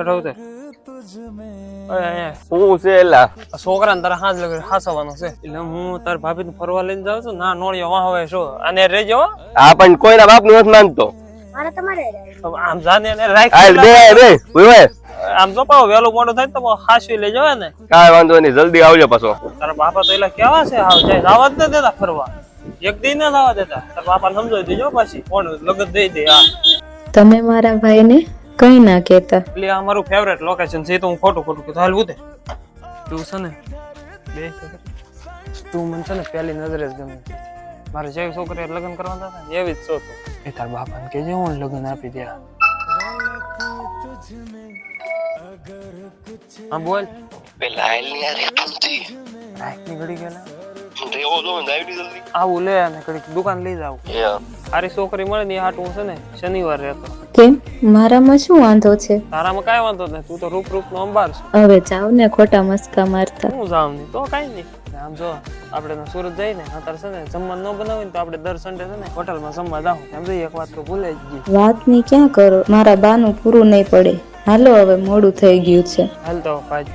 રવતે હું છે એલા છોકરાને તારા હાથ લગે હાસવાનો છે એટલે હું તાર ભાભી ફરવા લઈને જાઉં છું ના નોળિયો વાહ હવે શું અને રેજો આ પણ કોઈના બાપ નું નથી માનતો. આમ જાને એને રાખ હાલ બે બે ઉભે આમ જો પાવ વેલું મોડું થાય તો હાસવી લઈ જવાય ને. કાંઈ વાંધો નહીં, જલ્દી આવજો પાછો. તારા બાપા તો એલા કેવા છે હાવ જાય જવા જ ન દેતા ફરવા, એક દી ના જવા દેતા. તારા બાપાને સમજાવી દેજો પાછી કોણ લગત દઈ દે. હા તમે મારા ભાઈને કઈ ના કહેતા. એટલે આ મારું ફેવરેટ લોકેશન છે તો હું ખોટું કીધું. હાલ ઉતે તું છે ને બે તું મને છે ને પહેલી નજરે જ ગમે. મારે જેવી છોકરી લગ્ન કરવાના હતા ને એવી જ છો તું. એ તાર બાપાને કહેજે હું લગ્ન આપી દે. હા બોલ પેલા આઈલ ની યાર તુંતી રાતની ઘડી ગયેલા હું તો એવો જો ને આવી જલ્દી આવું લે અને ઘડી દુકાન લઈ જાવ. સારી છોકરી મળે ને હાટ હું છે ને શનિવાર રહેતો. કેમ મારામાં શું વાંધો છે? તારામાં કાંઈ વાંધો નહીં, તું તો રૂપ નો અંબાર છે. હવે જાવ ને ખોટા મસ્કા મારતા. હું જાવ નહીં તો કાંઈ નહીં. આમ જો આપણે સુરત જઈએ ને અત્યારે છે ને જમવાનું ન બનાવીને તો આપણે દર સન્ડે છે ને હોટલમાં જમવા જાવ. એમ જઈએ એક વાત તો ભૂલાઈ જ ગઈ. વાતની ક્યાં કરો, મારા બાનું પૂરું નહીં પડે. હાલો હવે મોડું થઈ ગયું છે. હાલ તો ભાઈ